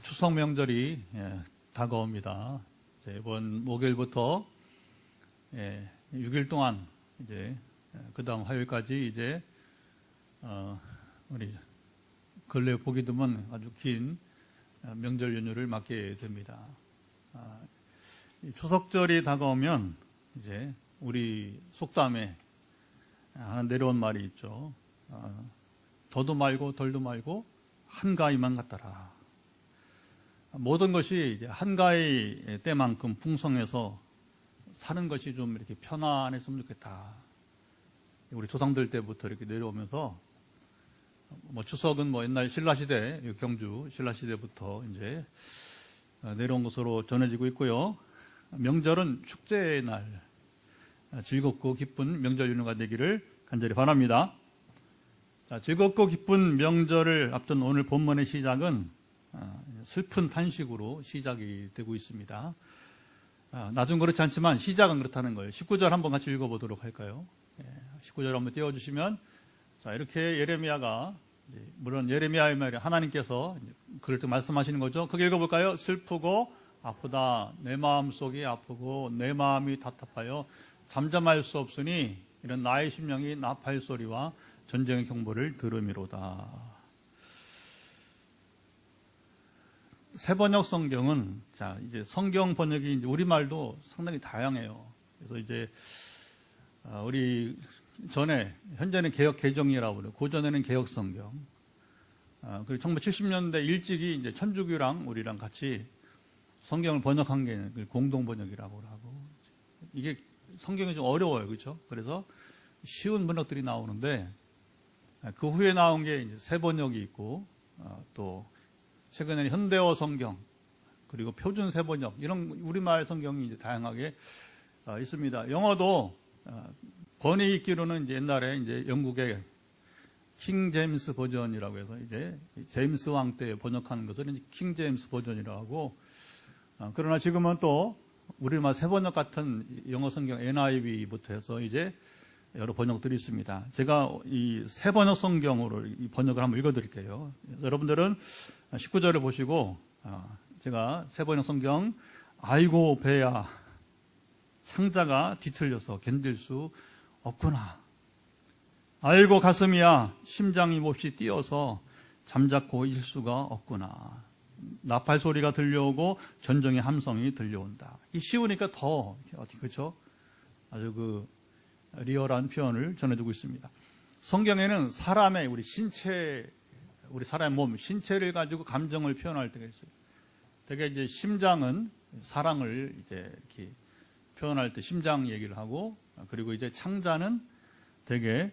추석 명절이 다가옵니다. 이번 목요일부터 6일 동안 이제 그 다음 화요일까지 이제 우리 근래 보기 드문 아주 긴 명절 연휴를 맞게 됩니다. 추석절이 다가오면 이제 우리 속담에 하나 내려온 말이 있죠. 더도 말고 덜도 말고 한가위만 같더라. 모든 것이 이제 한가위 때만큼 풍성해서 사는 것이 좀 이렇게 편안했으면 좋겠다. 우리 조상들 때부터 이렇게 내려오면서 추석은 옛날 신라시대, 경주 신라시대부터 이제 내려온 것으로 전해지고 있고요. 명절은 축제의 날, 즐겁고 기쁜 명절 연휴가 되기를 간절히 바랍니다. 자, 즐겁고 기쁜 명절을 앞둔 오늘 본문의 시작은 슬픈 탄식으로 시작이 되고 있습니다. 나중 그렇지 않지만 시작은 그렇다는 거예요. 19절 한번 같이 읽어보도록 할까요? 19절 한번 띄워주시면, 자, 이렇게 예레미야가, 물론 예레미야의 말이 하나님께서 그럴 때 말씀하시는 거죠. 그게 읽어볼까요? 슬프고 아프다. 내 마음속이 아프고 내 마음이 답답하여 잠잠할 수 없으니 이런 나의 심령이 나팔 소리와 전쟁의 경보를 들음이로다. 새번역 성경은, 자, 이제 성경 번역이 이제 우리말도 상당히 다양해요. 그래서 이제, 우리 현재는 개혁 개정이라고 그래요. 고전에는 개혁 성경. 그리고 1970년대 일찍이 이제 천주교랑 우리랑 같이 성경을 번역한 게 공동 번역이라고 하고, 이게 성경이 좀 어려워요. 그렇죠? 그래서 쉬운 번역들이 나오는데, 그 후에 나온 게 이제 새 번역이 있고, 또 최근에는 현대어 성경, 그리고 표준 새 번역, 이런 우리말 성경이 이제 다양하게 있습니다. 영어도 번역 있기로는 이제 옛날에 이제 영국의 킹 제임스 버전이라고 해서 이제 제임스 왕 때 번역한 것을 이제 킹 제임스 버전이라고 하고, 그러나 지금은 또 우리말 새 번역 같은 영어 성경 NIV부터 해서 이제 여러 번역들이 있습니다. 제가 이 새 번역 성경으로 이 번역을 한번 읽어드릴게요. 여러분들은 19절을 보시고, 제가 새 번역 성경, 아이고 배야, 창자가 뒤틀려서 견딜 수 없구나. 아이고 가슴이야, 심장이 몹시 뛰어서 잠자코 있을 수가 없구나. 나팔 소리가 들려오고 전쟁의 함성이 들려온다. 이 쉬우니까 더, 그렇죠? 아주 리얼한 표현을 전해주고 있습니다. 성경에는 사람의 우리 사람의 몸, 신체를 가지고 감정을 표현할 때가 있어요. 되게 이제 심장은 사랑을 이제 이렇게 표현할 때 심장 얘기를 하고, 그리고 이제 창자는 되게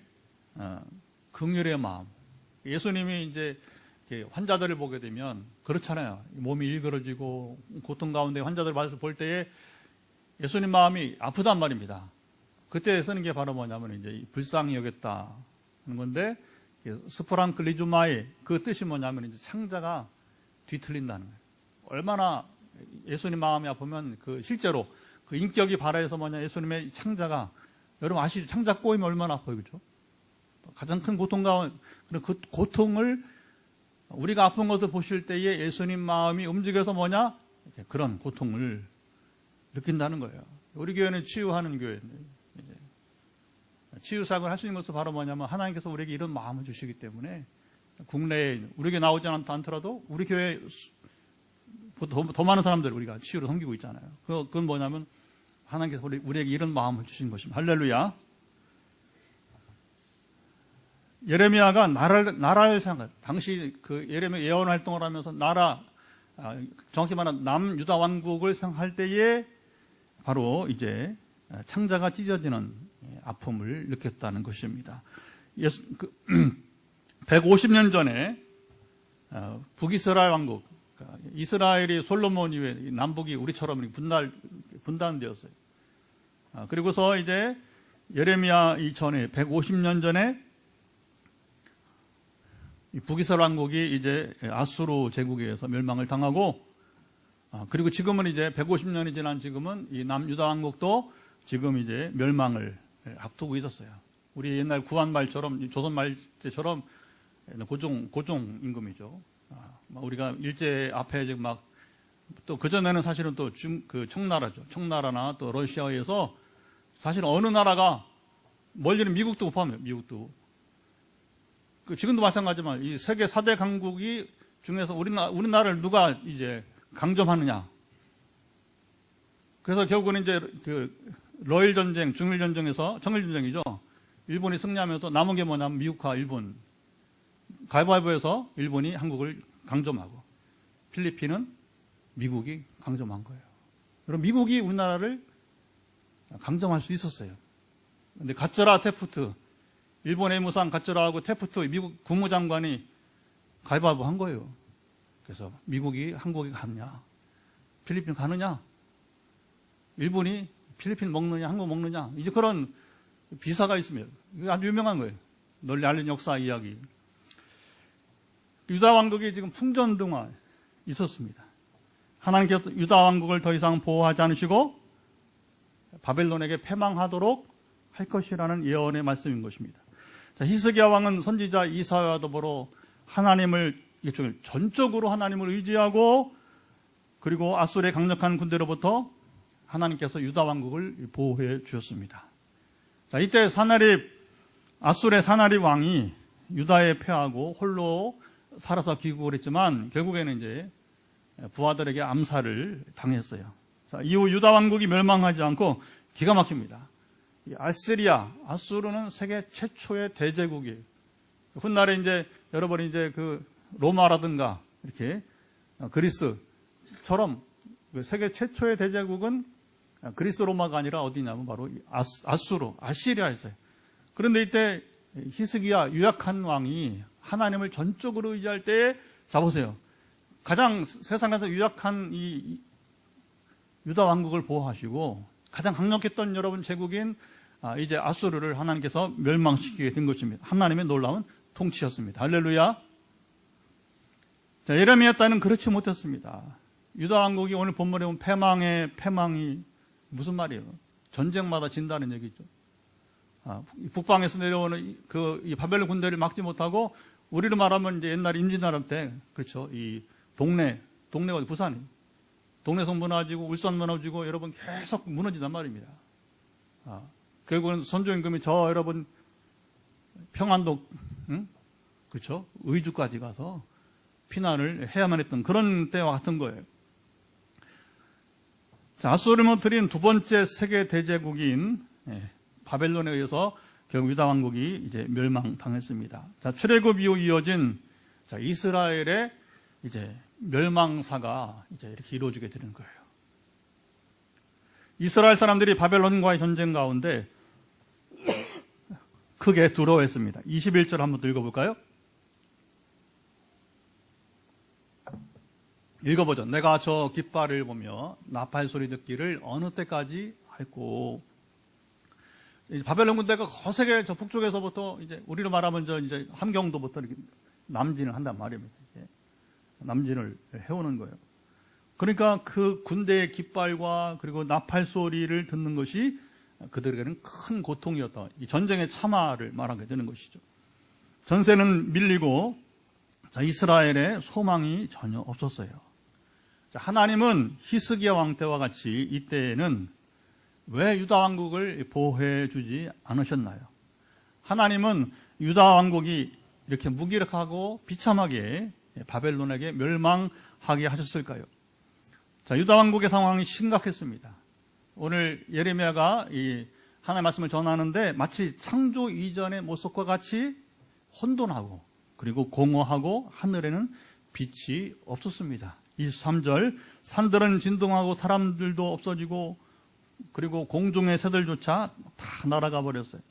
긍휼의 마음. 예수님이 이제 환자들을 보게 되면 그렇잖아요. 몸이 일그러지고 고통 가운데 환자들을 볼 때에 예수님 마음이 아프단 말입니다. 그때 쓰는 게 바로 뭐냐면 이제 불쌍히 여겼다 하는 건데, 스프랑클리주마이, 그 뜻이 뭐냐면 이제 창자가 뒤틀린다는 거예요. 얼마나 예수님 마음이 아프면 실제로 그 인격이 발해서 예수님의 창자가, 여러분 아시죠? 창자 꼬이면 얼마나 아파요, 그렇죠? 가장 큰 고통 가운데, 그 고통을 우리가 아픈 것을 보실 때에 예수님 마음이 움직여서 그런 고통을 느낀다는 거예요. 우리 교회는 치유하는 교회인데, 치유사역을 할 수 있는 것은 바로 뭐냐면 하나님께서 우리에게 이런 마음을 주시기 때문에 국내에 우리에게 나오지 않더라도 우리 교회에 더 많은 사람들 우리가 치유를 섬기고 있잖아요. 그건 뭐냐면 하나님께서 우리에게 이런 마음을 주신 것입니다. 할렐루야. 예레미야가 나라를 생각, 당시 예레미야 예언 활동을 하면서 정확히 말하면 남유다 왕국을 생각할 때에 바로 이제 창자가 찢어지는 아픔을 느꼈다는 것입니다. 150년 전에 북이스라엘 왕국, 이스라엘이 솔로몬 이후에 남북이 우리처럼 분단되었어요. 그리고서 이제 예레미야 이전에 150년 전에 북이스라엘 왕국이 이제 아수르 제국에 의해서 멸망을 당하고, 그리고 지금은 이제 150년이 지난 지금은 이 남유다 왕국도 지금 이제 멸망을 앞두고 있었어요. 우리 옛날 구한말처럼, 조선말 때처럼 고종 임금이죠. 우리가 일제 앞에 지금 또 그전에는 사실은 또 청나라죠. 청나라나 또 러시아에 의해서 사실 어느 나라가 멀리는 미국도 포함해요. 미국도. 지금도 마찬가지지만 이 세계 4대 강국이 중에서 우리나라를 누가 이제 강점하느냐. 그래서 결국은 이제 러일 전쟁, 중일 전쟁에서 청일 전쟁이죠. 일본이 승리하면서 남은 게 뭐냐면 미국과 일본. 가위바위보에서 일본이 한국을 강점하고 필리핀은 미국이 강점한 거예요. 그럼 미국이 우리나라를 강점할 수 있었어요. 근데 가츠라 테프트, 일본 외무상 가츠라하고 테프트 미국 국무장관이 가위바위보 한 거예요. 그래서 미국이 한국에 가느냐, 필리핀 가느냐, 일본이 필리핀 먹느냐, 한국 먹느냐, 이제 그런 비사가 있습니다. 이게 아주 유명한 거예요. 널리 알린 역사 이야기. 유다 왕국이 지금 풍전등화 있었습니다. 하나님께서 유다 왕국을 더 이상 보호하지 않으시고 바벨론에게 패망하도록 할 것이라는 예언의 말씀인 것입니다. 자, 히스기야 왕은 선지자 이사야와 더불어 하나님을 전적으로 하나님을 의지하고 그리고 아수르의 강력한 군대로부터 하나님께서 유다 왕국을 보호해 주셨습니다. 자, 이때 아수르의 사나립 왕이 유다에 패하고 홀로 살아서 귀국을 했지만 결국에는 이제 부하들에게 암살을 당했어요. 자, 이후 유다 왕국이 멸망하지 않고 기가 막힙니다. 아수르는 세계 최초의 대제국이에요. 훗날에 이제 여러분이 이제 로마라든가 이렇게 그리스처럼 세계 최초의 대제국은 그리스 로마가 아니라 어디냐면 바로 아시리아였어요. 그런데 이때 히스기야 유약한 왕이 하나님을 전적으로 의지할 때에 자보세요. 가장 세상에서 유약한 이 유다 왕국을 보호하시고 가장 강력했던 여러분 제국인 이제 아수르를 하나님께서 멸망시키게 된 것입니다. 하나님의 놀라운 통치였습니다. 할렐루야. 자, 예레미야 때는 그렇지 못했습니다. 유다 왕국이 오늘 본문에 보면 패망이 무슨 말이에요? 전쟁마다 진다는 얘기죠. 북방에서 내려오는 이 바벨론 군대를 막지 못하고 우리로 말하면 이제 옛날 임진왜란 때 그렇죠. 이 동네가 부산이 동네성 무너지고 울산 무너지고 여러분 계속 무너지단 말입니다. 결국은 선조임금이 여러분 평안도 그렇죠. 의주까지 가서 피난을 해야만 했던 그런 때와 같은 거예요. 자, 아수르는 드린 두 번째 세계 대제국인 바벨론에 의해서 결국 유다 왕국이 이제 멸망당했습니다. 자, 출애굽 이후 이어진 이스라엘의 이제 멸망사가 이제 이렇게 이루어지게 되는 거예요. 이스라엘 사람들이 바벨론과의 전쟁 가운데 크게 두려워했습니다. 21절 한번 더 읽어볼까요? 읽어보죠. 내가 저 깃발을 보며 나팔 소리 듣기를 어느 때까지 할꼬. 바벨론 군대가 거세게 저 북쪽에서부터 이제 우리로 말하면 이제 함경도부터 이렇게 남진을 한단 말입니다. 이제 남진을 해오는 거예요. 그러니까 그 군대의 깃발과 그리고 나팔 소리를 듣는 것이 그들에게는 큰 고통이었다. 이 전쟁의 참화를 말하게 되는 것이죠. 전세는 밀리고 이스라엘의 소망이 전혀 없었어요. 하나님은 히스기야 왕 때와 같이 이때에는 왜 유다 왕국을 보호해 주지 않으셨나요? 하나님은 유다 왕국이 이렇게 무기력하고 비참하게 바벨론에게 멸망하게 하셨을까요? 자, 유다 왕국의 상황이 심각했습니다. 오늘 예레미야가 이 하나님의 말씀을 전하는데 마치 창조 이전의 모습과 같이 혼돈하고 그리고 공허하고 하늘에는 빛이 없었습니다. 23절 산들은 진동하고 사람들도 없어지고 그리고 공중의 새들조차 다 날아가 버렸어요.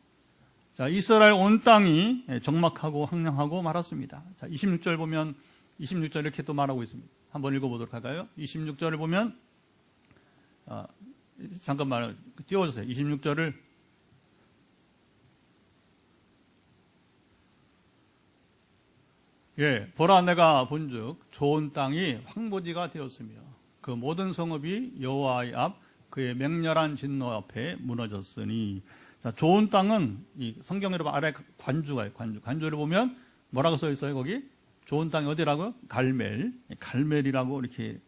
자, 이스라엘 온 땅이 적막하고 황량하고 말았습니다. 자, 26절 보면 26절 이렇게 또 말하고 있습니다. 한번 읽어보도록 할까요? 26절을 보면 잠깐만 띄워주세요. 26절을 보라 내가 본즉 좋은 땅이 황무지가 되었으며 그 모든 성읍이 여호와의 앞 그의 맹렬한 진노 앞에 무너졌으니. 자, 좋은 땅은 이 성경에 아래 관주가 관주를 보면 뭐라고 써 있어요? 거기 좋은 땅이 어디라고요? 갈멜이라고 이렇게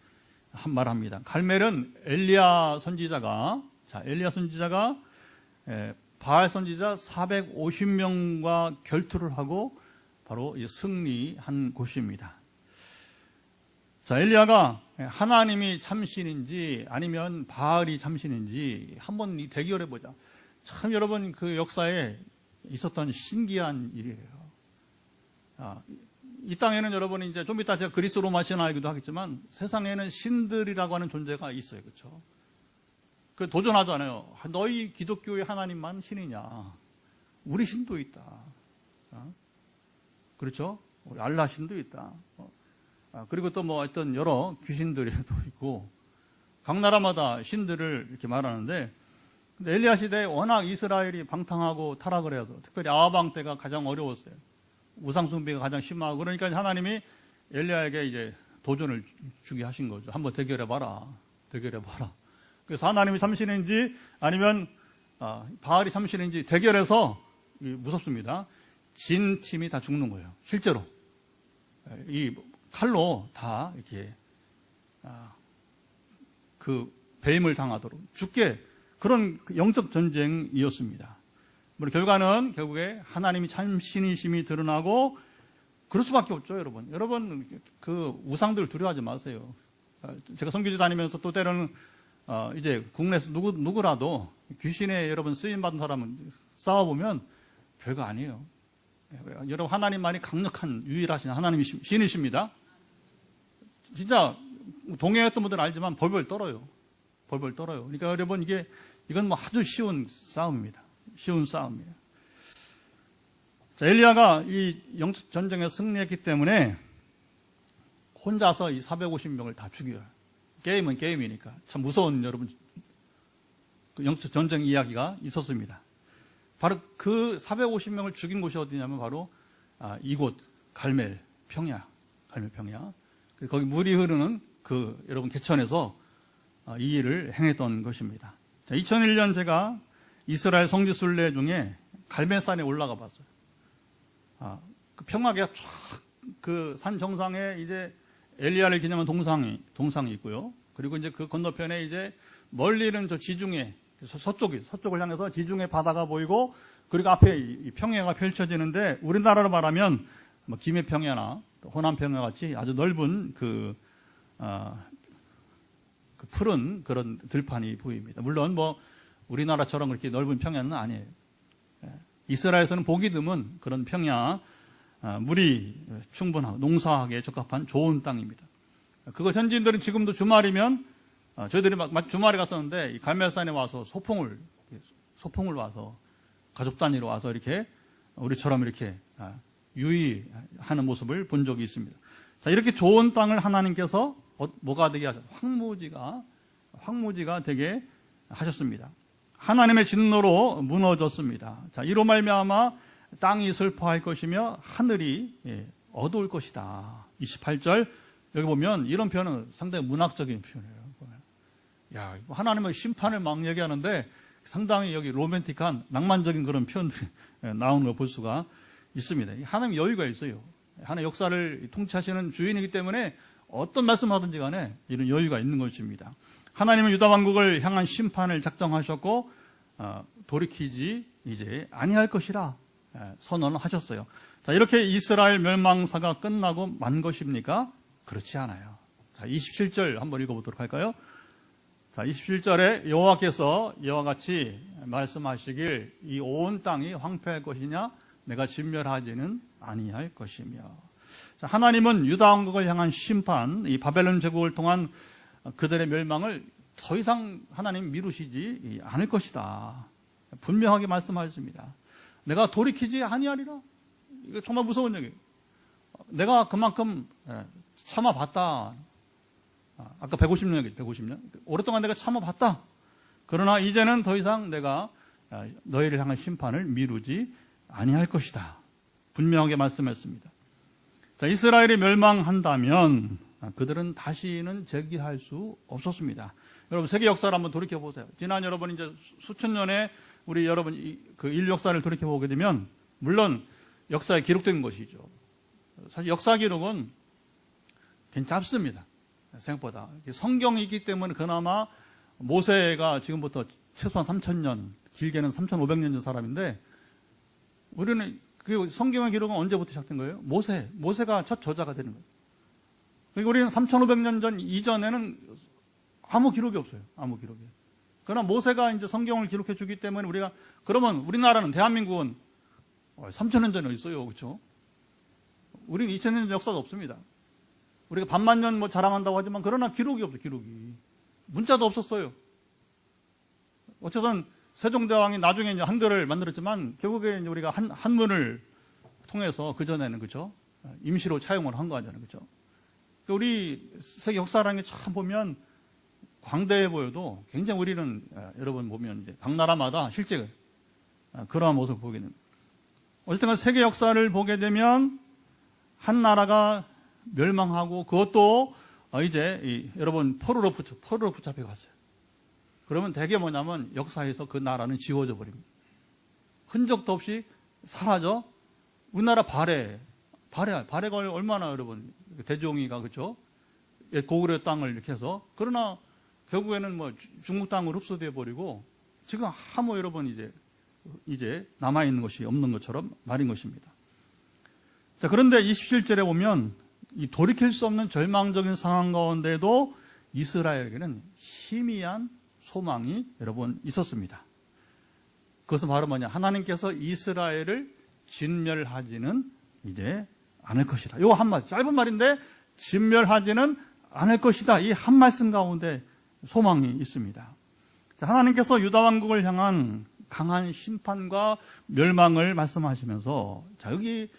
말합니다. 갈멜은 엘리야 선지자가 바알 선지자 450명과 결투를 하고 바로 승리한 곳입니다. 자, 엘리야가 하나님이 참신인지 아니면 바알이 참신인지 한번 이 대결해 보자. 참 여러분 그 역사에 있었던 신기한 일이에요. 이 땅에는 여러분이 이제 좀 이따 제가 그리스 로마 신화이기도 하겠지만 세상에는 신들이라고 하는 존재가 있어요. 그렇죠? 그 도전하잖아요. 너희 기독교의 하나님만 신이냐? 우리 신도 있다. 그렇죠? 우리 알라 신도 있다. 그리고 또 뭐 어떤 여러 귀신들이 또 있고 각 나라마다 신들을 이렇게 말하는데 근데 엘리야 시대에 워낙 이스라엘이 방탕하고 타락을 해서 특별히 아하방 때가 가장 어려웠어요. 우상숭배가 가장 심하고 그러니까 하나님이 엘리야에게 이제 도전을 주게 하신 거죠. 한번 대결해봐라. 그래서 하나님이 참신인지 아니면 바알이 참신인지 대결해서 무섭습니다. 진 팀이 다 죽는 거예요. 실제로 이 칼로 다 이렇게 그 배임을 당하도록 죽게 그런 영적 전쟁이었습니다. 결과는 결국에 하나님이 참신이심이 드러나고 그럴 수밖에 없죠, 여러분. 여러분 그 우상들 두려워하지 마세요. 제가 선교지 다니면서 또 때로는 이제 국내에서 누구라도 귀신에 여러분 쓰임 받은 사람은 싸워보면 별거 아니에요. 여러분 하나님만이 강력한 유일하신 하나님이 신이십니다. 진짜 동행했던 분들은 알지만 벌벌 떨어요. 그러니까 여러분 이건 뭐 아주 쉬운 싸움입니다. 자, 엘리야가 이 영적 전쟁에 승리했기 때문에 혼자서 이 450명을 다 죽여요. 게임은 게임이니까 참 무서운 여러분 그 영적 전쟁 이야기가 있었습니다. 바로 그 450명을 죽인 곳이 어디냐면 바로 이곳 갈멜 평야. 거기 물이 흐르는 그 여러분 개천에서 이 일을 행했던 것입니다. 자, 2001년 제가 이스라엘 성지순례 중에 갈멜산에 올라가 봤어요. 그 평화계가 쫙 그 산 정상에 이제 엘리야를 기념한 동상이 있고요. 그리고 이제 그 건너편에 이제 멀리는 저 지중해 서쪽을 향해서 지중해 바다가 보이고 그리고 앞에 이 평야가 펼쳐지는데 우리나라로 말하면 뭐 김해평야나 호남 평야 같이 아주 넓은 그 푸른 그런 들판이 보입니다. 물론 뭐 우리나라처럼 그렇게 넓은 평야는 아니에요. 이스라엘에서는 보기 드문 그런 평야, 물이 충분하고 농사하기에 적합한 좋은 땅입니다. 그거 현지인들은 지금도 주말이면 저희들이 주말에 갔었는데 이 갈멜산에 와서 소풍을 와서 가족 단위로 와서 이렇게 우리처럼 이렇게 유의하는 모습을 본 적이 있습니다. 자, 이렇게 좋은 땅을 하나님께서 뭐가 되게 하셨어요? 황무지가 되게 하셨습니다. 하나님의 진노로 무너졌습니다. 자, 이로 말미암아 땅이 슬퍼할 것이며 하늘이 어두울 것이다. 28절 여기 보면 이런 표현은 상당히 문학적인 표현이에요. 야, 하나님의 심판을 막 얘기하는데 상당히 여기 로맨틱한 낭만적인 그런 표현들이 나오는 걸 볼 수가 있습니다. 하나님 여유가 있어요. 하나님 역사를 통치하시는 주인이기 때문에 어떤 말씀하든지 간에 이런 여유가 있는 것입니다. 하나님은 유다 왕국을 향한 심판을 작정하셨고 돌이키지 이제 아니할 것이라 선언을 하셨어요. 자, 이렇게 이스라엘 멸망사가 끝나고 만 것입니까? 그렇지 않아요. 자, 27절 한번 읽어보도록 할까요? 자, 27절에 여호와께서 이와 같이 말씀하시길 이 온 땅이 황폐할 것이냐? 내가 진멸하지는 아니할 것이며. 자, 하나님은 유다 왕국을 향한 심판, 이 바벨론 제국을 통한 그들의 멸망을 더 이상 하나님 미루시지 않을 것이다. 분명하게 말씀하셨습니다. 내가 돌이키지 아니하리라. 이거 정말 무서운 얘기예요. 내가 그만큼 참아봤다. 아까 150년 얘기죠. 150년. 오랫동안 내가 참아봤다. 그러나 이제는 더 이상 내가 너희를 향한 심판을 미루지 아니할 것이다. 분명하게 말씀했습니다. 자, 이스라엘이 멸망한다면 그들은 다시는 재기할 수 없었습니다. 여러분 세계 역사를 한번 돌이켜 보세요. 지난 여러분 이제 수천 년에 우리 여러분 그 인류 역사를 돌이켜 보게 되면 물론 역사에 기록된 것이죠. 사실 역사 기록은 괜찮습니다. 생각보다. 성경이 있기 때문에 그나마 모세가 지금부터 최소한 3,000년, 길게는 3,500년 전 사람인데, 우리는 그 성경의 기록은 언제부터 시작된 거예요? 모세가 첫 저자가 되는 거예요. 그러니까 우리는 3,500년 전 이전에는 아무 기록이 없어요. 아무 기록이. 그러나 모세가 이제 성경을 기록해 주기 때문에 그러면 우리나라는, 대한민국은 3,000년 전에 있어요. 그렇죠? 우리는 2,000년 전 역사가 없습니다. 우리가 반만년 자랑한다고 하지만, 그러나 기록이 없어요. 기록이. 문자도 없었어요. 어쨌든 세종대왕이 나중에 이제 한글을 만들었지만, 결국에 이제 우리가 한문을 통해서 그전에는, 그죠? 임시로 차용을 한 거 아니잖아요. 그죠? 우리 세계 역사라는 게 참 보면 광대해 보여도 굉장히 우리는, 여러분 보면 이제 각 나라마다 실제 그러한 모습을 보게 됩니다. 어쨌든 세계 역사를 보게 되면 한 나라가 멸망하고, 그것도 이제 여러분 포로로 붙잡혀 갔어요. 그러면 대개 뭐냐면 역사에서 그 나라는 지워져 버립니다. 흔적도 없이 사라져. 우리나라 발해가 얼마나, 여러분, 대종이가, 그렇죠? 고구려 땅을 이렇게 해서, 그러나 결국에는 중국 땅으로 흡수되어 버리고, 지금 아무, 여러분, 이제 남아있는 것이 없는 것처럼 말인 것입니다. 자, 그런데 27절에 보면 이 돌이킬 수 없는 절망적인 상황 가운데도 이스라엘에게는 희미한 소망이, 여러분, 있었습니다. 그것은 바로 뭐냐? 하나님께서 이스라엘을 진멸하지는 이제 않을 것이다. 요 한마디, 짧은 말인데, 진멸하지는 않을 것이다. 이 한 말씀 가운데 소망이 있습니다. 자, 하나님께서 유다 왕국을 향한 강한 심판과 멸망을 말씀하시면서, 자, 여기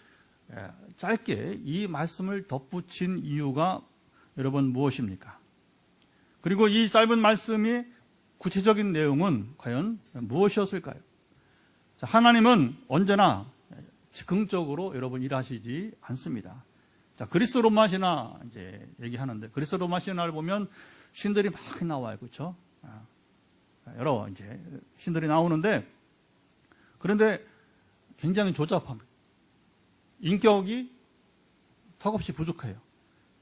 짧게 이 말씀을 덧붙인 이유가 여러분 무엇입니까? 그리고 이 짧은 말씀이 구체적인 내용은 과연 무엇이었을까요? 자, 하나님은 언제나 즉흥적으로 여러분 일하시지 않습니다. 자, 그리스 로마 신화 이제 얘기하는데, 그리스 로마 신화를 보면 신들이 막 나와요. 그렇죠? 여러 이제 신들이 나오는데, 그런데 굉장히 조잡합니다. 인격이 턱없이 부족해요.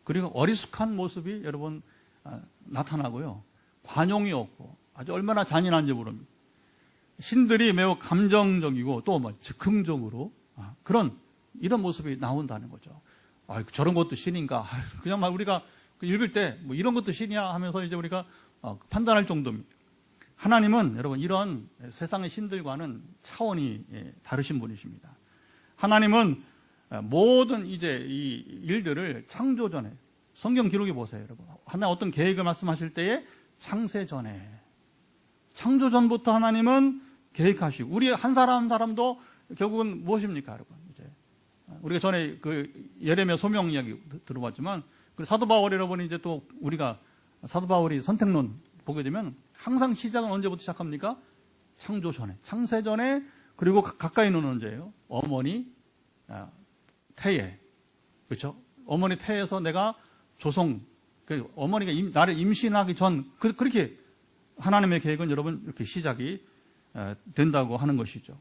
그리고 어리숙한 모습이 여러분 나타나고요. 관용이 없고 아주 얼마나 잔인한지 모릅니다. 신들이 매우 감정적이고 또 즉흥적으로 이런 모습이 나온다는 거죠. 저런 것도 신인가? 그냥 우리가 읽을 때 이런 것도 신이야 하면서 이제 우리가 판단할 정도입니다. 하나님은 여러분 이런 세상의 신들과는 차원이 다르신 분이십니다. 하나님은 모든 이제 이 일들을 창조 전에, 성경 기록에 보세요, 여러분. 하나 어떤 계획을 말씀하실 때에 창세 전에, 창조 전부터 하나님은 계획하시고, 우리 한 사람 한 사람도 결국은 무엇입니까, 여러분? 이제 우리가 전에 그 예레미야 소명 이야기 들어봤지만, 그 사도 바울 여러분이 이제 또 우리가 사도 바울이 선택론 보게 되면 항상 시작은 언제부터 시작합니까? 창조 전에, 창세 전에. 그리고 가까이는 언제예요? 어머니 태에, 그렇죠? 어머니 태에서 내가 어머니가 나를 임신하기 전, 그렇게 하나님의 계획은 여러분 이렇게 시작이 된다고 하는 것이죠.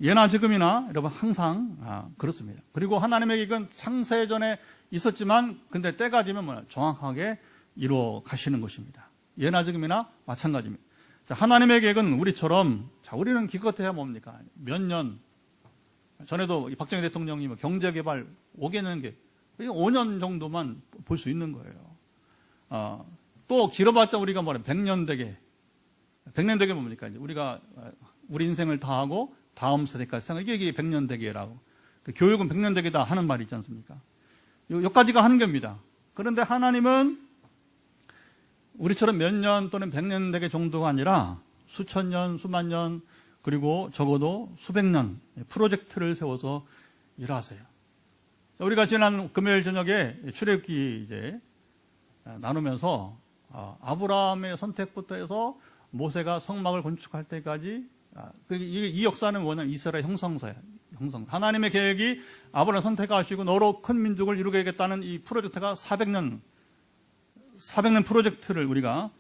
예나 지금이나 여러분 항상 그렇습니다. 그리고 하나님의 계획은 창세 전에 있었지만, 근데 때가 되면 정확하게 이루어 가시는 것입니다. 예나 지금이나 마찬가지입니다. 자, 하나님의 계획은 우리처럼, 자, 우리는 기껏해야 뭡니까? 몇 년, 전에도 박정희 대통령이 경제개발 5개년 계획, 5년 정도만 볼 수 있는 거예요. 또 길어봤자 우리가 100년 되게. 100년 되게 뭡니까? 우리가 우리 인생을 다하고 다음 세대까지 생각, 이게 100년 되게라고. 교육은 100년 되게다 하는 말이 있지 않습니까? 여기까지가 한계입니다. 그런데 하나님은 우리처럼 몇 년 또는 100년 되게 정도가 아니라 수천 년, 수만 년, 그리고 적어도 수백 년 프로젝트를 세워서 일하세요. 우리가 지난 금요일 저녁에 출애굽기 이제 나누면서 아브라함의 선택부터 해서 모세가 성막을 건축할 때까지, 이 역사는 뭐냐면 이스라엘 형성사예요. 하나님의 계획이 아브라함 선택하시고 너로 큰 민족을 이루겠다는 이 프로젝트가 400년 프로젝트를 우리가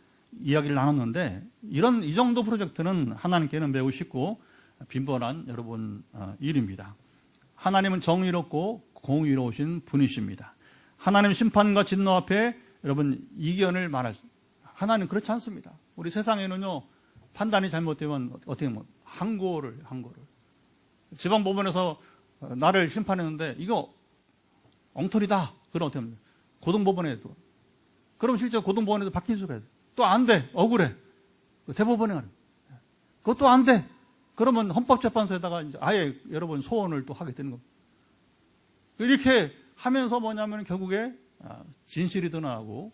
이야기를 나눴는데, 이 정도 프로젝트는 하나님께는 매우 쉽고 빈번한 여러분 일입니다. 하나님은 정의롭고 공의로우신 분이십니다. 하나님 심판과 진노 앞에 여러분 이견을 말할 수, 하나님 그렇지 않습니다. 우리 세상에는요, 판단이 잘못되면 어떻게 하면 항고를. 지방법원에서 나를 심판했는데 이거 엉터리다. 그럼 어떻게 합니까? 고등법원에도. 그럼 실제 고등법원에도 바뀐 수가 있어요. 또 안 돼. 억울해. 대법원에 가는. 그것도 안 돼. 그러면 헌법재판소에다가 이제 아예 여러분 소원을 또 하게 되는 겁니다. 이렇게 하면서 뭐냐면 결국에 진실이 드러나고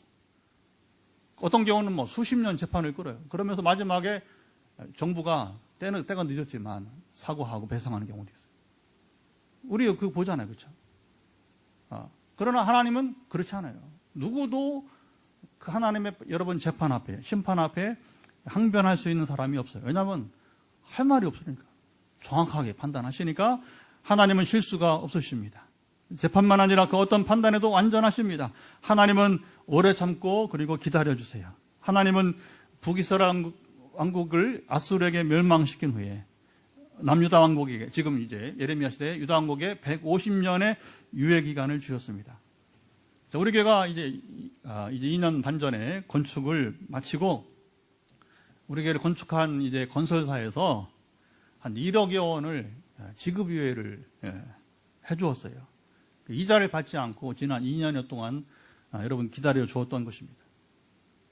어떤 경우는 뭐 수십 년 재판을 끌어요. 그러면서 마지막에 정부가 때가 늦었지만 사과하고 배상하는 경우도 있어요. 우리 그거 보잖아요. 그렇죠? 그러나 하나님은 그렇지 않아요. 누구도 그 하나님의 여러분 재판 앞에, 심판 앞에 항변할 수 있는 사람이 없어요. 왜냐하면 할 말이 없으니까. 정확하게 판단하시니까 하나님은 실수가 없으십니다. 재판만 아니라 그 어떤 판단에도 완전하십니다. 하나님은 오래 참고 그리고 기다려주세요. 하나님은 북이스라엘 왕국을 아수르에게 멸망시킨 후에 남유다 왕국에게, 지금 이제 예레미야 시대 유다 왕국에 150년의 유예 기간을 주셨습니다. 자, 우리 교회가 이제 2년 반 전에 건축을 마치고 우리 교회를 건축한 이제 건설사에서 한 1억여 원을 지급유예를 해주었어요. 이자를 받지 않고 지난 2년여 동안 여러분 기다려 주었던 것입니다.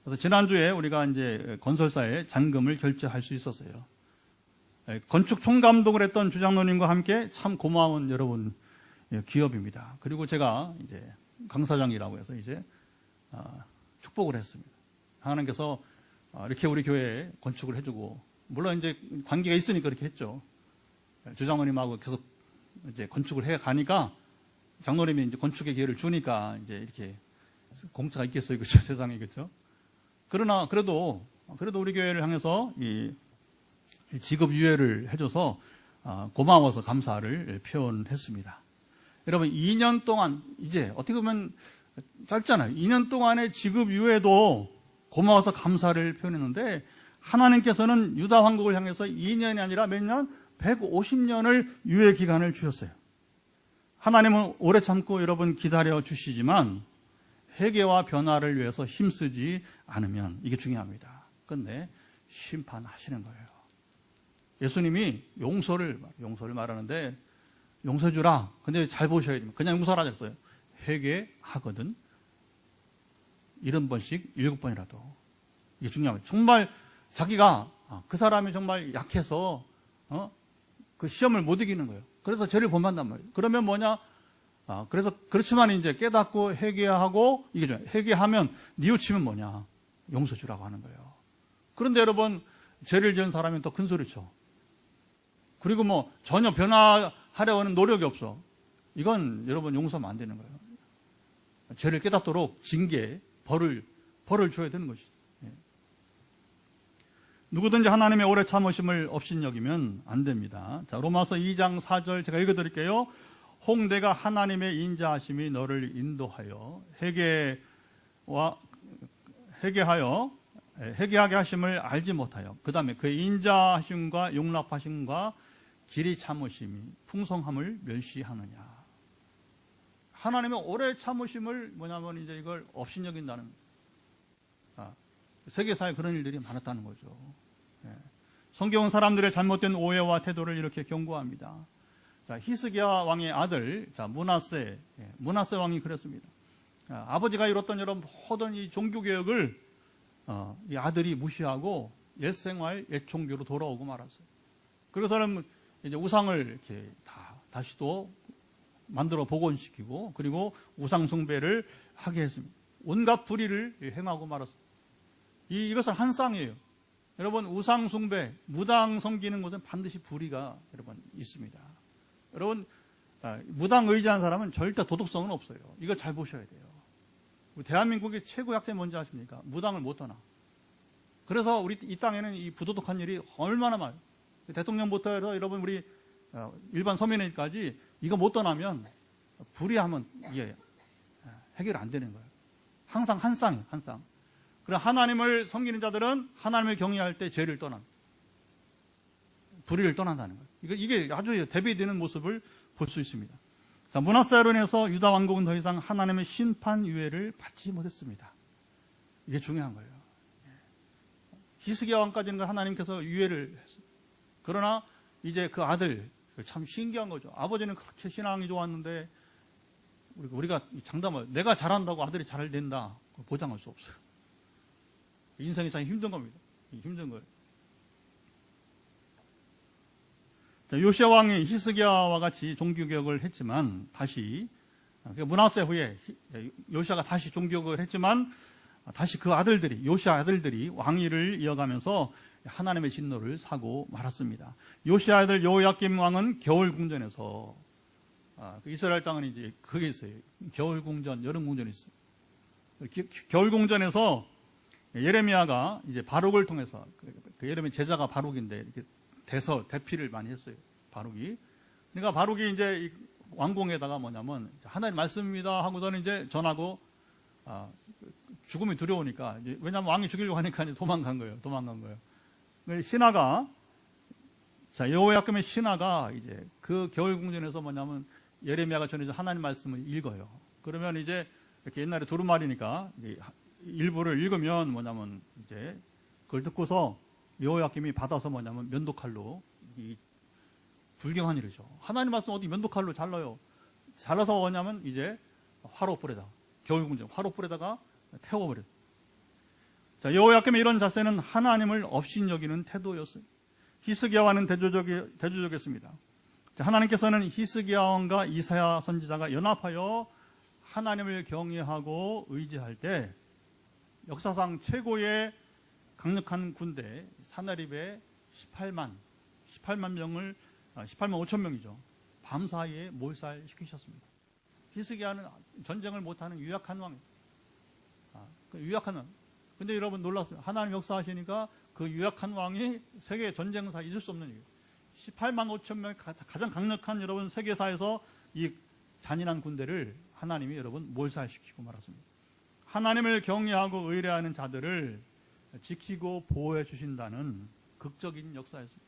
그래서 지난주에 우리가 이제 건설사에 잔금을 결제할 수 있었어요. 건축 총감독을 했던 주장로님과 함께 참 고마운 여러분 기업입니다. 그리고 제가 이제 강사장이라고 해서 이제 축복을 했습니다. 하나님께서 이렇게 우리 교회에 건축을 해주고, 물론 이제 관계가 있으니까 그렇게 했죠. 주장로님하고 계속 이제 건축을 해 가니까 장로님이 이제 건축의 기회를 주니까 이제 이렇게 공짜가 있겠어요, 그렇죠? 세상에, 그렇죠? 그러나 그래도 우리 교회를 향해서 이 지급 유예를 해줘서 고마워서 감사를 표현했습니다. 여러분 2년 동안, 이제 어떻게 보면 짧잖아요. 2년 동안의 지급 유예도 고마워서 감사를 표현했는데 하나님께서는 유다 왕국을 향해서 2년이 아니라 몇 년? 150년을 유예 기간을 주셨어요. 하나님은 오래 참고 여러분 기다려 주시지만 회개와 변화를 위해서 힘쓰지 않으면 이게 중요합니다. 근데 심판하시는 거예요. 예수님이 용서를 말하는데 용서해 주라. 근데 잘 보셔야 됩니다. 그냥 용서를 하셨어요. 회개하거든 70번씩 7번이라도. 이게 중요합니다. 정말 자기가 그 사람이 정말 약해서 그 시험을 못 이기는 거예요. 그래서 죄를 범한단 말이에요. 그러면 뭐냐? 그래서 그렇지만 이제 깨닫고 회개하고 이게 좀 회개하면 뉘우치면 뭐냐? 용서 주라고 하는 거예요. 그런데 여러분 죄를 지은 사람은 또 큰 소리쳐. 그리고 뭐 전혀 변화하려는 노력이 없어. 이건 여러분 용서하면 안 되는 거예요. 죄를 깨닫도록 징계, 벌을 줘야 되는 것이죠. 누구든지 하나님의 오래 참으심을 업신여기면 안 됩니다. 자, 로마서 2장 4절 제가 읽어드릴게요. 혹 내가 하나님의 인자하심이 너를 인도하여 회개하게 하심을 알지 못하여 그 다음에 그의 인자하심과 용납하심과 길이 참으심이 풍성함을 멸시하느냐. 하나님의 오래 참으심을 뭐냐면 이제 이걸 업신여긴다는 세계사에 그런 일들이 많았다는 거죠. 성경은 사람들의 잘못된 오해와 태도를 이렇게 경고합니다. 자, 히스기야 왕의 아들, 므낫세 왕이 그랬습니다. 아버지가 이뤘던 여러 모든 이 종교개혁을 이 아들이 무시하고 옛생활, 옛종교로 돌아오고 말았어요. 그래서는 이제 우상을 이렇게 다시 또 만들어 복원시키고 그리고 우상숭배를 하게 했습니다. 온갖 불의를 행하고 말았습니다. 이것은 한 쌍이에요. 여러분 우상숭배, 무당 섬기는 곳은 반드시 불의가 여러분 있습니다. 여러분 무당 의지한 사람은 절대 도덕성은 없어요. 이거 잘 보셔야 돼요. 대한민국의 최고 약점이 뭔지 아십니까? 무당을 못 떠나. 그래서 우리 이 땅에는 이 부도덕한 일이 얼마나 많아요. 대통령부터 해서 여러분 우리 일반 서민에까지 이거 못 떠나면 불의하면 이게 해결 안 되는 거예요. 항상 한 쌍이에요. 한 쌍. 그리고 하나님을 섬기는 자들은 하나님을 경외할 때 죄를 떠납니다. 불의를 떠난다는 거예요. 이게 아주 대비되는 모습을 볼 수 있습니다. 자, 자, 므낫세로 인해서 유다 왕국은 더 이상 하나님의 심판 유예를 받지 못했습니다. 이게 중요한 거예요. 히스기야 왕까지는 하나님께서 유예를 했어요. 그러나 이제 그 아들, 참 신기한 거죠. 아버지는 그렇게 신앙이 좋았는데 우리가 장담을, 내가 잘한다고 아들이 잘 된다, 보장할 수 없어요. 인생이 참 힘든 겁니다. 힘든 거예요. 요시아 왕이 히스기야와 같이 종교개혁을 했지만 다시, 므낫세 후에 요시아가 다시 종교개혁을 했지만 다시 그 아들들이, 요시아 아들들이 왕위를 이어가면서 하나님의 진노를 사고 말았습니다. 요시아 아들 여호야김 왕은 겨울궁전에서, 이스라엘 땅은 이제 그게 있어요. 겨울궁전, 여름궁전이 있어요. 겨울궁전에서 예레미야가 이제 바룩을 통해서, 그 예레미야 제자가 바룩인데 이렇게 대피를 많이 했어요. 바룩이. 그러니까 바룩이 이제 왕궁에다가 뭐냐면 하나님 말씀입니다 하고서는 이제 전하고, 죽음이 두려우니까, 왜냐하면 왕이 죽이려고 하니까 이제 도망간 거예요. 신하가, 자, 여호야김의 신하가 이제 그 겨울궁전에서 뭐냐면 예레미야가 전해준 하나님 말씀을 읽어요. 그러면 이제 이렇게 옛날에 두루마리니까 일부를 읽으면 뭐냐면 이제 그걸 듣고서 여호야김이 받아서 뭐냐면 면도칼로 불경한 일이죠. 하나님 말씀 어디 면도칼로 잘라요. 잘라서 뭐냐면 이제 화로불에다, 겨울궁전 화로불에다가 태워버려요. 자, 여호야김의 이런 자세는 하나님을 업신여기는 태도였어요. 히스기야와는 대조적이었습니다. 자, 하나님께서는 히스기야 왕과 이사야 선지자가 연합하여 하나님을 경외하고 의지할 때 역사상 최고의 강력한 군대 사나립의 18만 명을 18만 5천 명이죠. 밤사이에 몰살시키셨습니다. 히스기야는 전쟁을 못하는 유약한 왕이에요. 유약한 왕. 근데 여러분 놀랐어요. 하나님 역사하시니까 그 유약한 왕이 세계 전쟁사 있을 수 없는 일이에요. 18만 5천 명 가장 강력한 여러분 세계사에서 이 잔인한 군대를 하나님이 여러분 몰살시키고 말았습니다. 하나님을 경외하고 의뢰하는 자들을 지키고 보호해 주신다는 극적인 역사였습니다.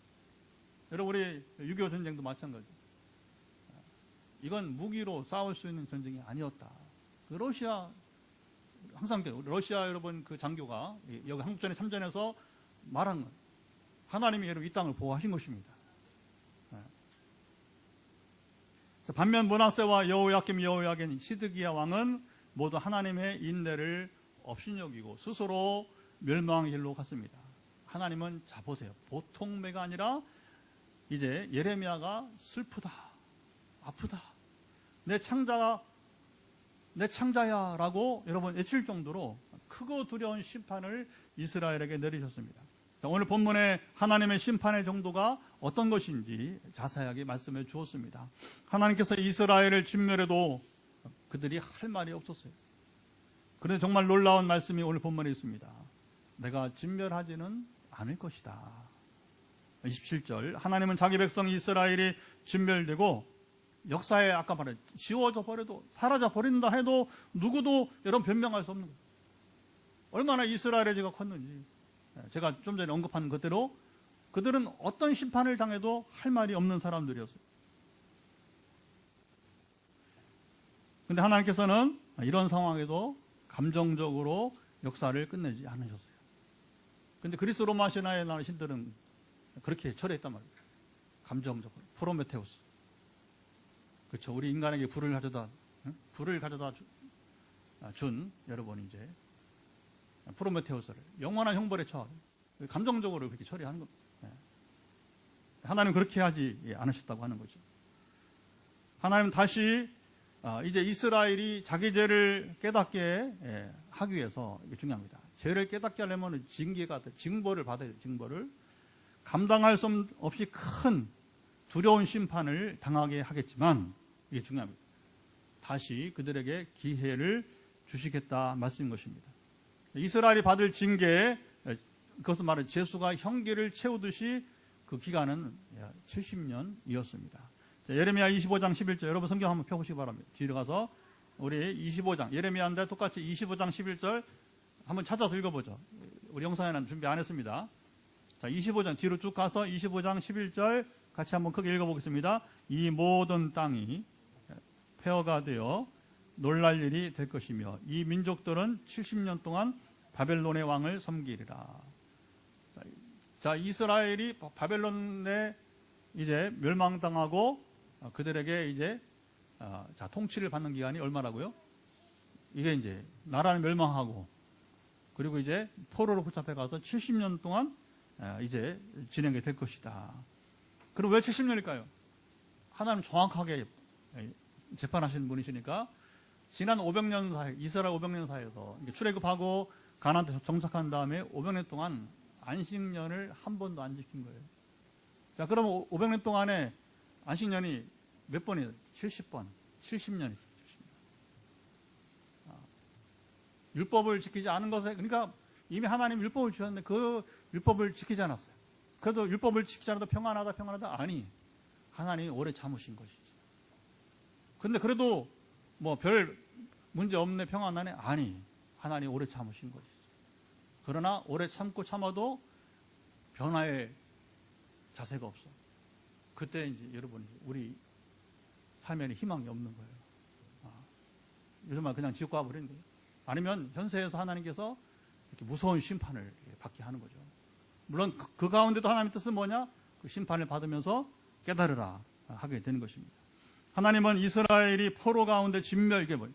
여러분 우리 6.25 전쟁도 마찬가지예요. 이건 무기로 싸울 수 있는 전쟁이 아니었다. 그 러시아 항상 러시아 여러분 그 장교가 여기 한국전에 참전해서 말한 건 하나님이 여러분 이 땅을 보호하신 것입니다. 반면 므낫세와 여호야김, 시드기야 왕은 모두 하나님의 인내를 업신여기고 스스로 멸망의 길로 갔습니다. 하나님은 자 보세요. 보통 매가 아니라 이제 예레미야가 슬프다, 아프다, 내 창자야라고 여러분 외칠 정도로 크고 두려운 심판을 이스라엘에게 내리셨습니다. 자, 오늘 본문에 하나님의 심판의 정도가 어떤 것인지 자세하게 말씀해 주었습니다. 하나님께서 이스라엘을 진멸해도 그들이 할 말이 없었어요. 그런데 정말 놀라운 말씀이 오늘 본문에 있습니다. 내가 진멸하지는 않을 것이다. 27절 하나님은 자기 백성 이스라엘이 진멸되고 역사에 아까 말한 지워져 버려도 사라져 버린다 해도 누구도 여러분 변명할 수 없는 거예요. 얼마나 이스라엘의 죄가 컸는지 제가 좀 전에 언급한 그대로 그들은 어떤 심판을 당해도 할 말이 없는 사람들이었어요. 그런데 하나님께서는 이런 상황에도 감정적으로 역사를 끝내지 않으셨어요. 그런데 그리스 로마 신화에 나오는 신들은 그렇게 처리했단 말이에요. 감정적으로. 프로메테우스. 그렇죠. 우리 인간에게 불을 가져다 준 여러분 이제 프로메테우스를 영원한 형벌에 처하고 감정적으로 그렇게 처리하는 겁니다. 하나님은 그렇게 하지 않으셨다고 하는 거죠. 하나님은 다시 이제 이스라엘이 자기 죄를 깨닫게 하기 위해서 이게 중요합니다. 죄를 깨닫게 하려면 징계가 징벌을 받아야 돼요. 징벌을 감당할 수 없이 큰 두려운 심판을 당하게 하겠지만 이게 중요합니다. 다시 그들에게 기회를 주시겠다 말씀인 것입니다. 이스라엘이 받을 징계, 그것은 말은 죄수가 형기를 채우듯이 그 기간은 70년이었습니다. 예레미야 25장 11절 여러분 성경 한번 펴보시기 바랍니다. 뒤로 가서 우리 25장 예레미야인데 똑같이 25장 11절 한번 찾아서 읽어보죠. 우리 영상에는 준비 안 했습니다. 자, 25장 뒤로 쭉 가서 25장 11절 같이 한번 크게 읽어보겠습니다. 이 모든 땅이 폐허가 되어 놀랄 일이 될 것이며 이 민족들은 70년 동안 바벨론의 왕을 섬기리라. 자, 이스라엘이 바벨론에 이제 멸망당하고 그들에게 이제 통치를 받는 기간이 얼마라고요? 이게 이제 나라는 멸망하고 그리고 이제 포로로 붙잡혀 가서 70년 동안 이제 진행이 될 것이다. 그럼 왜 70년일까요? 하나님 정확하게 재판하시는 분이시니까 지난 500년 사이, 이스라엘 500년 사이에서 출애굽하고 가나안에 정착한 다음에 500년 동안 안식년을 한 번도 안 지킨 거예요. 자, 그러면 500년 동안에 안식년이 몇 번이에요? 70번. 70년이죠. 율법을 지키지 않은 것에, 그러니까 이미 하나님 율법을 주셨는데 그 율법을 지키지 않았어요. 그래도 율법을 지키지 않아도 평안하다. 아니, 하나님이 오래 참으신 것이지. 근데 그래도 뭐 별 문제 없네, 평안하네? 아니, 하나님이 오래 참으신 것이지. 그러나 오래 참아도 변화의 자세가 없어. 그때 이제 여러분, 우리 삶에는 희망이 없는 거예요. 요즘은 그냥 지옥 가버리는 거예요. 아니면 현세에서 하나님께서 이렇게 무서운 심판을 받게 하는 거죠. 물론 그 가운데도 하나님의 뜻은 뭐냐? 그 심판을 받으면서 깨달으라 하게 되는 것입니다. 하나님은 이스라엘이 포로 가운데 이게 뭐예요?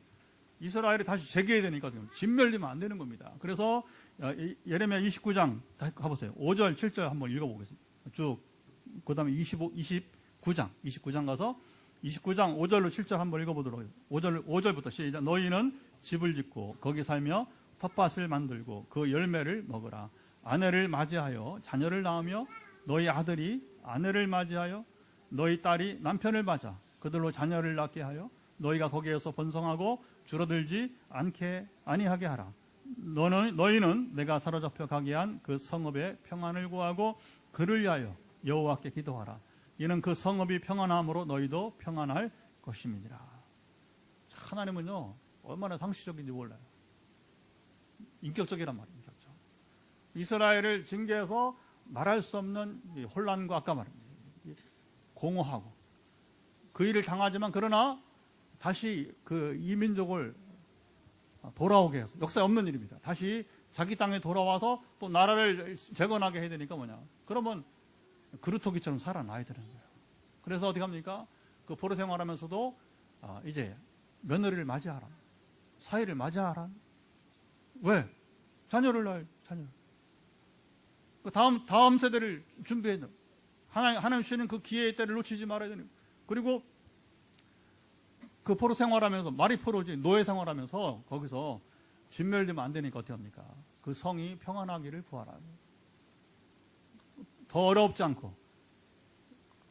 이스라엘이 다시 재개해야 되니까 진멸되면 안 되는 겁니다. 그래서 예레미야 29장 가보세요. 5절, 7절 한번 읽어보겠습니다. 쭉 그 다음에 29장 가서 29장 5절로 7절 한번 읽어보도록 하겠습니다. 5절부터 시작. 너희는 집을 짓고 거기 살며 텃밭을 만들고 그 열매를 먹으라. 아내를 맞이하여 자녀를 낳으며 너희 아들이 아내를 맞이하여 너희 딸이 남편을 맞아 그들로 자녀를 낳게 하여 너희가 거기에서 번성하고 줄어들지 아니하게 하라. 너희는 내가 사로잡혀 가게 한 그 성읍의 평안을 구하고 그를 위하여 여호와께 기도하라. 이는 그 성읍이 평안함으로 너희도 평안할 것임이니라. 하나님은요 얼마나 상식적인지 몰라요. 인격적이란 말이에요. 인격적. 이스라엘을 징계해서 말할 수 없는 혼란과 아까 말한 공허하고 그 일을 당하지만 그러나 다시 그 이민족을 돌아오게 해서 역사에 없는 일입니다. 다시 자기 땅에 돌아와서 또 나라를 재건하게 해야 되니까 뭐냐. 그러면 그루터기처럼 살아나야 되는 거예요. 그래서 어떻게 합니까? 그 포로 생활하면서도 이제 며느리를 맞이하라. 사위를 맞이하라. 왜? 자녀를 낳아요. 자녀. 다음 세대를 준비해야 돼요. 하나님 주시는 그 기회의 때를 놓치지 말아야 되는 거예요. 그리고 그 포로 생활하면서, 말이 포로지, 노예 생활하면서 거기서 진멸되면 안 되니까 어떻게 합니까? 그 성이 평안하기를 구하라. 더 어렵지 않고,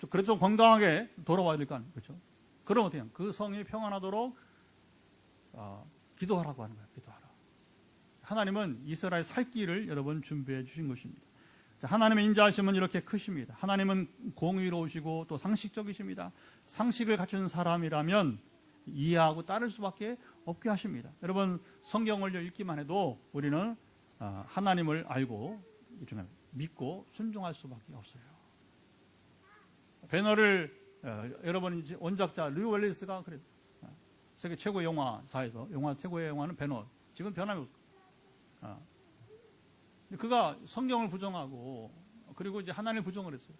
그래도 좀 건강하게 돌아와야 될 거 아니에요. 그렇죠? 그럼 어떻게 해요? 그 성이 평안하도록 기도하라고 하는 거예요. 기도하라. 하나님은 이스라엘 살 길을 여러분 준비해 주신 것입니다. 자, 하나님의 인자하심은 이렇게 크십니다. 하나님은 공의로우시고 또 상식적이십니다. 상식을 갖춘 사람이라면 이해하고 따를 수밖에 없게 하십니다. 여러분 성경을 읽기만 해도 우리는 하나님을 알고 믿고 순종할 수밖에 없어요. 배너를 여러분 원작자 류 웰리스가 그래요. 세계 최고의 영화사에서 최고의 영화는 배너. 지금 변함이 없어요. 그가 성경을 부정하고 그리고 이제 하나님을 부정을 했어요.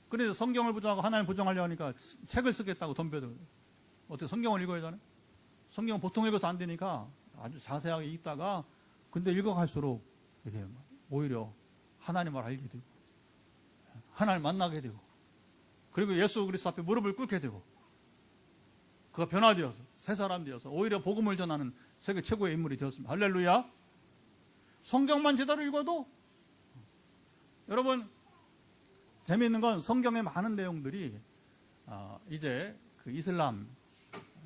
그래서 성경을 부정하고 하나님을 부정하려고 하니까 책을 쓰겠다고 덤벼들어요. 어떻게 성경을 읽어야 되나? 성경은 보통 읽어서 안 되니까 아주 자세하게 읽다가 근데 읽어갈수록 이게 오히려 하나님을 알게 되고 하나님을 만나게 되고 그리고 예수 그리스도 앞에 무릎을 꿇게 되고 그가 변화되어서 새 사람 되어서 오히려 복음을 전하는 세계 최고의 인물이 되었습니다. 할렐루야. 성경만 제대로 읽어도 여러분 재미있는 건 성경의 많은 내용들이 이제 그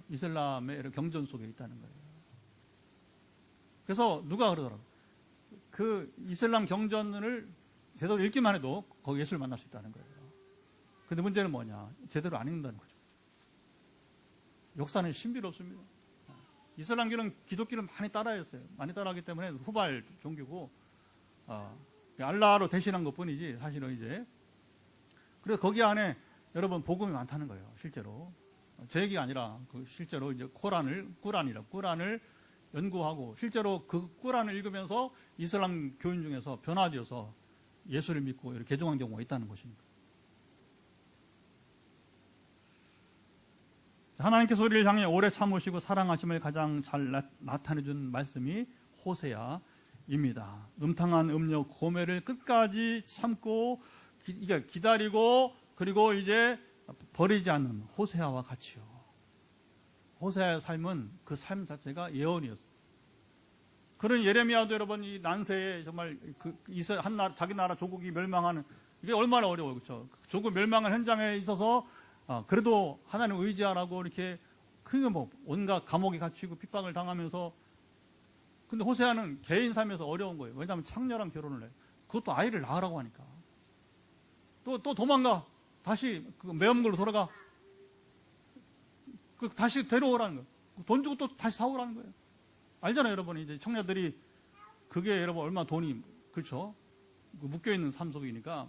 이슬람의 경전 속에 있다는 거예요. 그래서 누가 그러더라고요. 그 이슬람 경전을 제대로 읽기만 해도 거기 예수를 만날 수 있다는 거예요. 근데 문제는 뭐냐? 제대로 안 읽는다는 거죠. 역사는 신비롭습니다. 이슬람교는 기독교를 많이 따라했어요. 많이 따라하기 때문에 후발 종교고 알라로 대신한 것뿐이지 사실은 이제 그래서 거기 안에 여러분 복음이 많다는 거예요. 실제로 제 얘기가 아니라 실제로 이제 꾸란을 연구하고 실제로 그 꾸란을 읽으면서 이슬람 교인 중에서 변화되어서 예수를 믿고 이렇게 개종한 경우가 있다는 것입니다. 하나님께서 우리를 향해 오래 참으시고 사랑하심을 가장 잘 나타내준 말씀이 호세아입니다. 음탕한 음료 고매를 끝까지 참고 기다리고 그리고 이제 버리지 않는 호세아와 같이요. 호세아의 삶은 그 삶 자체가 예언이었어요. 그런 예레미야도 여러분 이 난세에 정말 자기 나라 조국이 멸망하는 이게 얼마나 어려워요, 그렇죠? 조국 멸망한 현장에 있어서 그래도 하나님 의지하라고 이렇게 크게 온갖 감옥에 갇히고 핍박을 당하면서 근데 호세아는 개인 삶에서 어려운 거예요. 왜냐하면 창녀랑 결혼을 해요. 그것도 아이를 낳으라고 하니까 또 도망가 다시 그 매업물로 돌아가 다시 데려오라는 거예요. 돈 주고 또 다시 사오라는 거예요. 알잖아요, 여러분. 이제 청년들이 그게 여러분 얼마나 돈이 그렇죠? 묶여있는 삶 속이니까.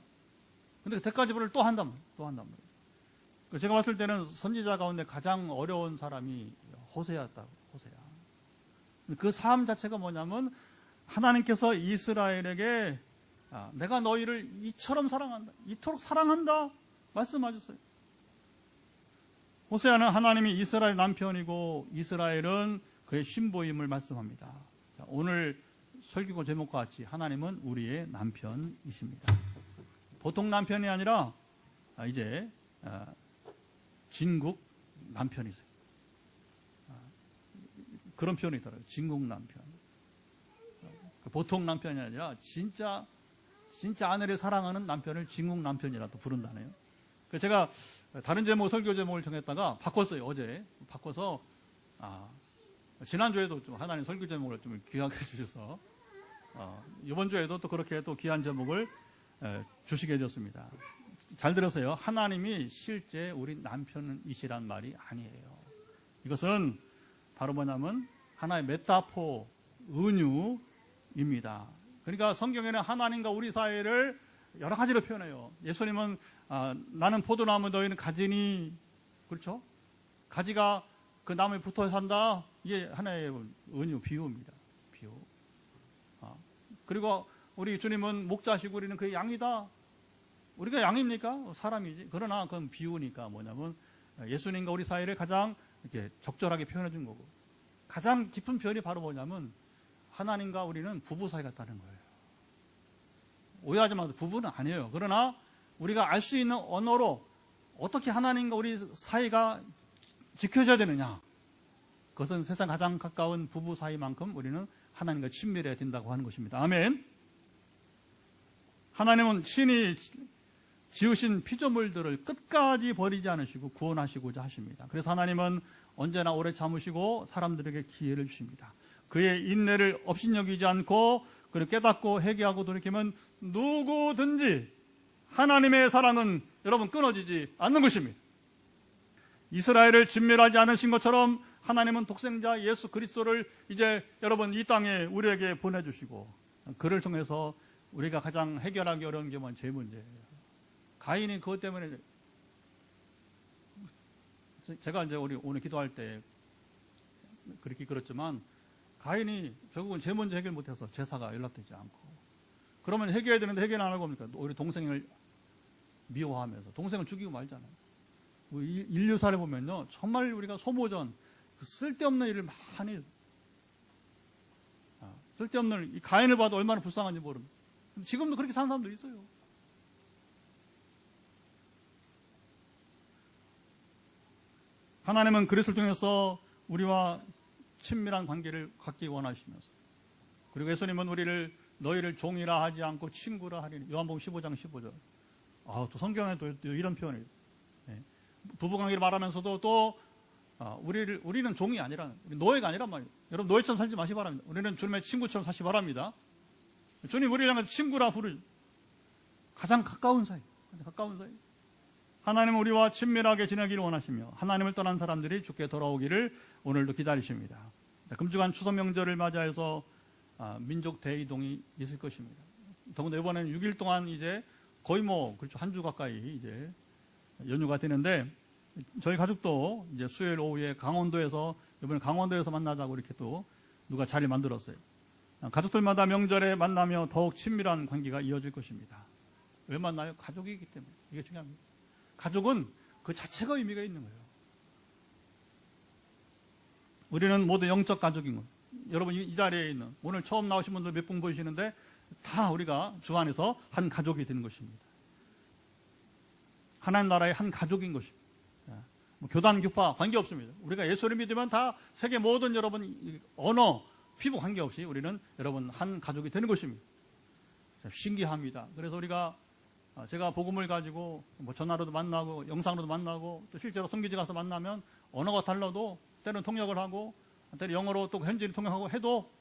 근데 대가지불을 또 한단 말이에요. 제가 봤을 때는 선지자 가운데 가장 어려운 사람이 호세아였다고. 호세아. 그 삶 자체가 뭐냐면 하나님께서 이스라엘에게 내가 너희를 이처럼 사랑한다, 이토록 사랑한다 말씀하셨어요. 호세아는 하나님이 이스라엘 남편이고 이스라엘은 그의 신부임을 말씀합니다. 자, 오늘 설교 제목과 같이 하나님은 우리의 남편이십니다. 보통 남편이 아니라 이제 진국 남편이세요. 그런 표현이 있더라고요. 진국 남편. 보통 남편이 아니라 진짜 아내를 사랑하는 남편을 진국 남편이라도 부른다네요. 제가 다른 제목 설교 제목을 정했다가 바꿨어요. 어제 바꿔서 지난주에도 좀 하나님 설교 제목을 좀 귀하게 주셔서 이번 주에도 또 그렇게 또 귀한 제목을 주시게 해줬습니다. 잘 들으세요. 하나님이 실제 우리 남편이시란 말이 아니에요. 이것은 바로 뭐냐면 하나의 메타포, 은유입니다. 그러니까 성경에는 하나님과 우리 사이를 여러 가지로 표현해요. 예수님은 나는 포도나무 너희는 가지니, 그렇죠? 가지가 그 나무에 붙어 산다. 이게 하나의 은유, 비유입니다. 비유. 그리고 우리 주님은 목자시고 우리는 그의 양이다. 우리가 양입니까? 사람이지. 그러나 그건 비유니까 뭐냐면 예수님과 우리 사이를 가장 이렇게 적절하게 표현해 준 거고, 가장 깊은 표현이 바로 뭐냐면 하나님과 우리는 부부 사이 같다는 거예요. 오해하지 마세요. 부부는 아니에요. 그러나 우리가 알 수 있는 언어로 어떻게 하나님과 우리 사이가 지켜져야 되느냐, 그것은 세상 가장 가까운 부부 사이만큼 우리는 하나님과 친밀해야 된다고 하는 것입니다. 아멘. 하나님은 신이 지으신 피조물들을 끝까지 버리지 않으시고 구원하시고자 하십니다. 그래서 하나님은 언제나 오래 참으시고 사람들에게 기회를 주십니다. 그의 인내를 업신여기지 않고 그를 깨닫고 회개하고 돌이키면 누구든지 하나님의 사랑은 여러분 끊어지지 않는 것입니다. 이스라엘을 진멸하지 않으신 것처럼 하나님은 독생자 예수 그리스도를 이제 여러분 이 땅에 우리에게 보내주시고, 그를 통해서 우리가 가장 해결하기 어려운 게 제 문제예요. 가인이 그것 때문에, 제가 이제 우리 오늘 기도할 때 그렇게 그렇지만 가인이 결국은 제 문제 해결 못해서 제사가 연락되지 않고, 그러면 해결해야 되는데 해결 안 하고 뭡니까? 우리 동생을 미워하면서 동생을 죽이고 말잖아요. 인류사를 보면요, 정말 우리가 소모전, 쓸데없는 일을 많이 해요. 쓸데없는 이 가인을 봐도 얼마나 불쌍한지 모릅니다. 지금도 그렇게 사는 사람도 있어요. 하나님은 그리스도를 통해서 우리와 친밀한 관계를 갖기 원하시면서, 그리고 예수님은 너희를 종이라 하지 않고 친구라 하리니, 요한복음 15장 15절. 또 성경에도 이런 표현이 있어요. 네. 부부관계를 말하면서도 또 우리는 종이 아니라, 노예가 아니란 말이에요. 여러분 노예처럼 살지 마시기 바랍니다. 우리는 주님의 친구처럼 사시기 바랍니다. 주님 우리를 향해서 친구라 부르죠. 가장 가까운 사이. 하나님은 우리와 친밀하게 지내기를 원하시며 하나님을 떠난 사람들이 주께 돌아오기를 오늘도 기다리십니다. 금주간 추석 명절을 맞이해서 민족 대이동이 있을 것입니다. 더군다나 이번에는 6일 동안 이제 거의 그렇죠, 한 주 가까이 이제 연휴가 되는데, 저희 가족도 이제 수요일 오후에 이번에 강원도에서 만나자고 이렇게 또 누가 자리를 만들었어요. 가족들마다 명절에 만나며 더욱 친밀한 관계가 이어질 것입니다. 왜 만나요? 가족이기 때문에. 이게 중요합니다. 가족은 그 자체가 의미가 있는 거예요. 우리는 모두 영적 가족인 거예요. 여러분 이 자리에 있는 오늘 처음 나오신 분들 몇 분 보이시는데 다 우리가 주 안에서 한 가족이 되는 것입니다. 하나님 나라의 한 가족인 것입니다. 뭐 교단, 교파 관계없습니다. 우리가 예수를 믿으면 다 세계 모든 여러분 언어, 피부 관계없이 우리는 여러분 한 가족이 되는 것입니다. 신기합니다. 그래서 제가 복음을 가지고 뭐 전화로도 만나고 영상으로도 만나고 또 실제로 성교지 가서 만나면 언어가 달라도 때로는 통역을 하고 때로 영어로 또 현지인 통역하고 해도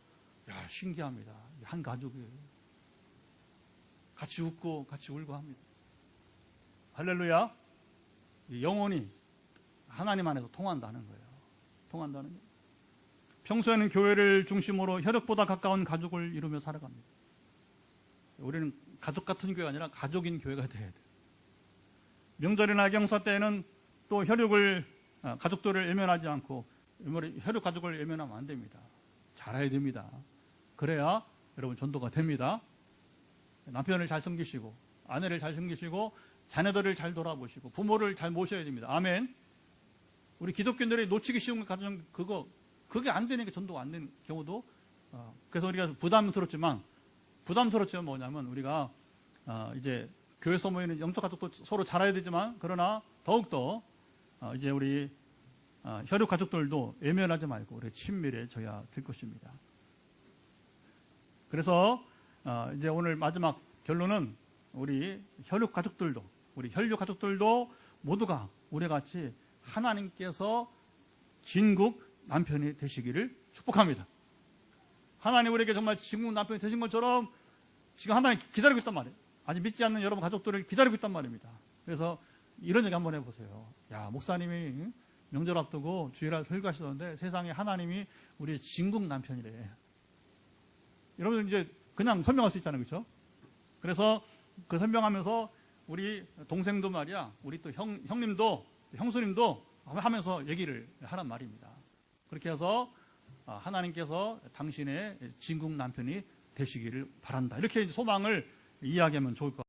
신기합니다. 한 가족이에요. 같이 웃고 같이 울고 합니다. 할렐루야. 영혼이 하나님 안에서 통한다는 거예요. 통한다는 거예요. 평소에는 교회를 중심으로 혈육보다 가까운 가족을 이루며 살아갑니다. 우리는 가족 같은 교회가 아니라 가족인 교회가 돼야 돼요. 명절이나 경사 때에는 또 가족들을 외면하지 않고 혈육 가족을 외면하면 안 됩니다. 잘해야 됩니다. 그래야 여러분 전도가 됩니다. 남편을 잘 섬기시고 아내를 잘 섬기시고 자녀들을 잘 돌아보시고 부모를 잘 모셔야 됩니다. 아멘. 우리 기독교인들이 놓치기 쉬운 가정 그게 안 되니까 전도가 안 되는 경우도 그래서 우리가 부담스럽지만 뭐냐면 우리가 이제 교회에서 모이는 영적 가족도 서로 잘해야 되지만 그러나 더욱더 이제 우리 혈육 가족들도 외면하지 말고 우리 친밀해져야 될 것입니다. 그래서 이제 오늘 마지막 결론은 우리 혈육 가족들도 모두가 우리 같이 하나님께서 진국 남편이 되시기를 축복합니다. 하나님 우리에게 정말 진국 남편이 되신 것처럼 지금 하나님 기다리고 있단 말이에요. 아직 믿지 않는 여러분 가족들을 기다리고 있단 말입니다. 그래서 이런 얘기 한번 해보세요. 목사님이 명절 앞두고 주일날 설교하시던데 세상에 하나님이 우리 진국 남편이래. 여러분 이제 그냥 설명할 수 있잖아요. 그렇죠? 그래서 그 설명하면서 우리 동생도 말이야, 우리 또 형님도 형수님도 하면서 얘기를 하란 말입니다. 그렇게 해서 하나님께서 당신의 진국 남편이 되시기를 바란다. 이렇게 소망을 이야기하면 좋을 것 같아요.